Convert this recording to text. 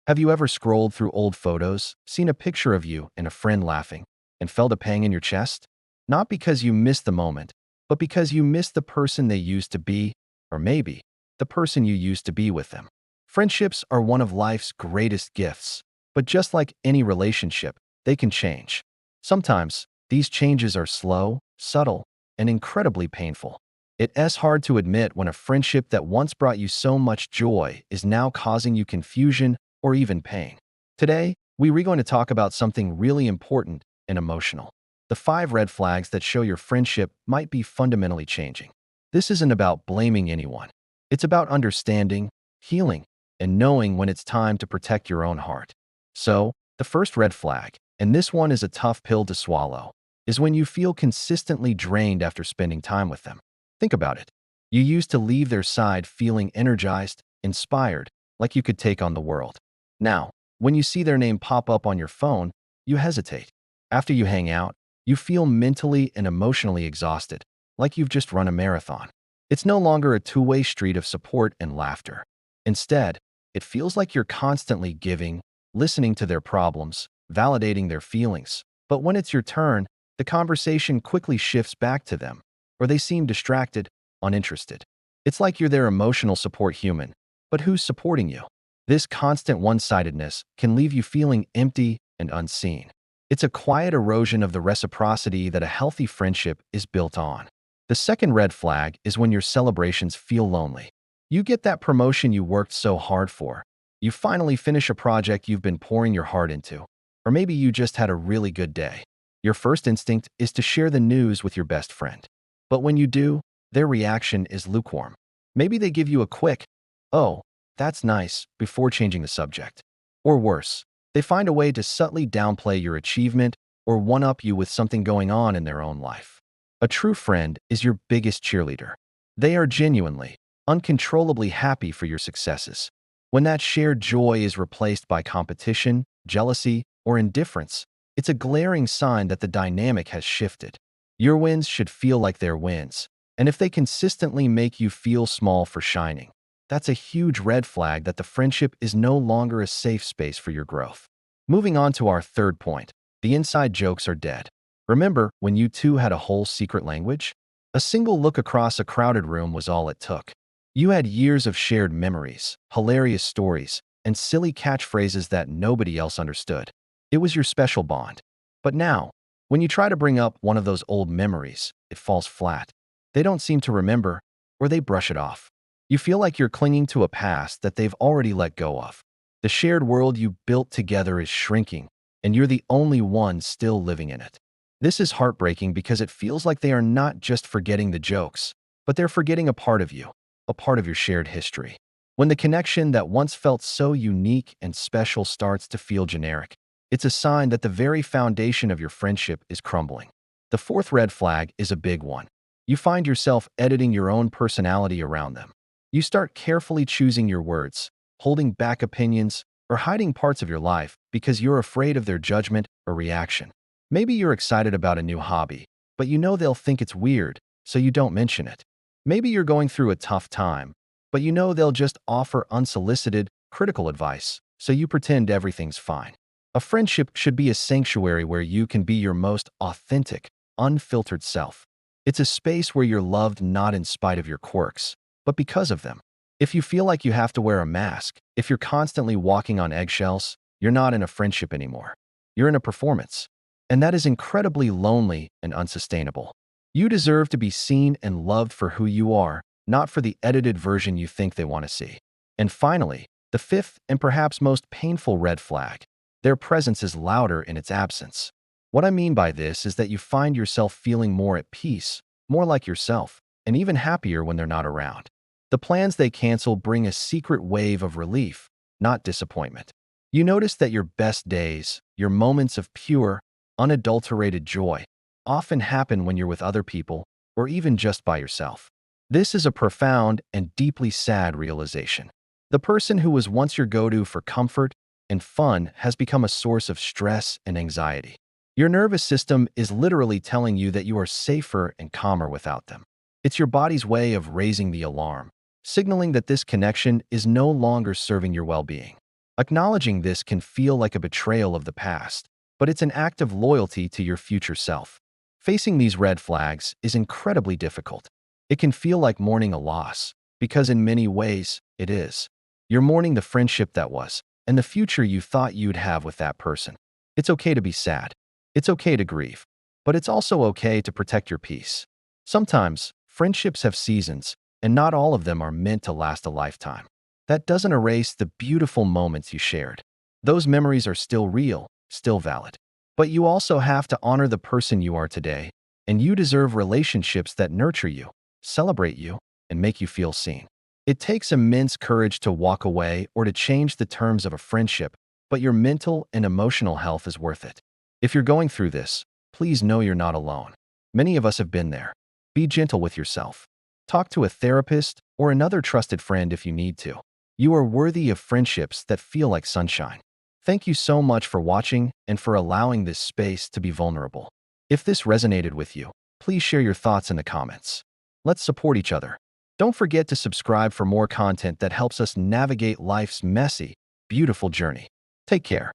Have you ever scrolled through old photos, seen a picture of you and a friend laughing, and felt a pang in your chest? Not because you missed the moment, but because you missed the person they used to be, or maybe the person you used to be with them. Friendships are one of life's greatest gifts, but just like any relationship, they can change. Sometimes, these changes are slow, subtle, and incredibly painful. It's hard to admit when a friendship that once brought you so much joy is now causing you confusion or even pain. Today, we're going to talk about something really important and emotional. The 5 red flags that show your friendship might be fundamentally changing. This isn't about blaming anyone. It's about understanding, healing, and knowing when it's time to protect your own heart. So, the first red flag, and this one is a tough pill to swallow, is when you feel consistently drained after spending time with them. Think about it. You used to leave their side feeling energized, inspired, like you could take on the world. Now, when you see their name pop up on your phone, you hesitate. After you hang out, you feel mentally and emotionally exhausted, like you've just run a marathon. It's no longer a two-way street of support and laughter. Instead, it feels like you're constantly giving, listening to their problems, validating their feelings. But when it's your turn, the conversation quickly shifts back to them, or they seem distracted, uninterested. It's like you're their emotional support human, but who's supporting you? This constant one-sidedness can leave you feeling empty and unseen. It's a quiet erosion of the reciprocity that a healthy friendship is built on. The second red flag is when your celebrations feel lonely. You get that promotion you worked so hard for. You finally finish a project you've been pouring your heart into. Or maybe you just had a really good day. Your first instinct is to share the news with your best friend. But when you do, their reaction is lukewarm. Maybe they give you a quick, "Oh, that's nice," before changing the subject. Or worse, they find a way to subtly downplay your achievement or one-up you with something going on in their own life. A true friend is your biggest cheerleader. They are genuinely, uncontrollably happy for your successes. When that shared joy is replaced by competition, jealousy, or indifference, it's a glaring sign that the dynamic has shifted. Your wins should feel like their wins, and if they consistently make you feel small for shining, that's a huge red flag that the friendship is no longer a safe space for your growth. Moving on to our third point, the inside jokes are dead. Remember when you two had a whole secret language? A single look across a crowded room was all it took. You had years of shared memories, hilarious stories, and silly catchphrases that nobody else understood. It was your special bond. But now, when you try to bring up one of those old memories, it falls flat. They don't seem to remember, or they brush it off. You feel like you're clinging to a past that they've already let go of. The shared world you built together is shrinking, and you're the only one still living in it. This is heartbreaking because it feels like they are not just forgetting the jokes, but they're forgetting a part of you, a part of your shared history. When the connection that once felt so unique and special starts to feel generic, it's a sign that the very foundation of your friendship is crumbling. The fourth red flag is a big one. You find yourself editing your own personality around them. You start carefully choosing your words, holding back opinions, or hiding parts of your life because you're afraid of their judgment or reaction. Maybe you're excited about a new hobby, but you know they'll think it's weird, so you don't mention it. Maybe you're going through a tough time, but you know they'll just offer unsolicited, critical advice, so you pretend everything's fine. A friendship should be a sanctuary where you can be your most authentic, unfiltered self. It's a space where you're loved not in spite of your quirks, but because of them. If you feel like you have to wear a mask, if you're constantly walking on eggshells, you're not in a friendship anymore. You're in a performance. And that is incredibly lonely and unsustainable. You deserve to be seen and loved for who you are, not for the edited version you think they want to see. And finally, the fifth and perhaps most painful red flag. Their presence is louder in its absence. What I mean by this is that you find yourself feeling more at peace, more like yourself, and even happier when they're not around. The plans they cancel bring a secret wave of relief, not disappointment. You notice that your best days, your moments of pure, unadulterated joy, often happen when you're with other people or even just by yourself. This is a profound and deeply sad realization. The person who was once your go-to for comfort and fun has become a source of stress and anxiety. Your nervous system is literally telling you that you are safer and calmer without them. It's your body's way of raising the alarm, signaling that this connection is no longer serving your well-being. Acknowledging this can feel like a betrayal of the past, but it's an act of loyalty to your future self. Facing these red flags is incredibly difficult. It can feel like mourning a loss, because in many ways, it is. You're mourning the friendship that was, and the future you thought you'd have with that person. It's okay to be sad. It's okay to grieve. But it's also okay to protect your peace. Sometimes, friendships have seasons, and not all of them are meant to last a lifetime. That doesn't erase the beautiful moments you shared. Those memories are still real, still valid. But you also have to honor the person you are today, and you deserve relationships that nurture you, celebrate you, and make you feel seen. It takes immense courage to walk away or to change the terms of a friendship, but your mental and emotional health is worth it. If you're going through this, please know you're not alone. Many of us have been there. Be gentle with yourself. Talk to a therapist or another trusted friend if you need to. You are worthy of friendships that feel like sunshine. Thank you so much for watching and for allowing this space to be vulnerable. If this resonated with you, please share your thoughts in the comments. Let's support each other. Don't forget to subscribe for more content that helps us navigate life's messy, beautiful journey. Take care.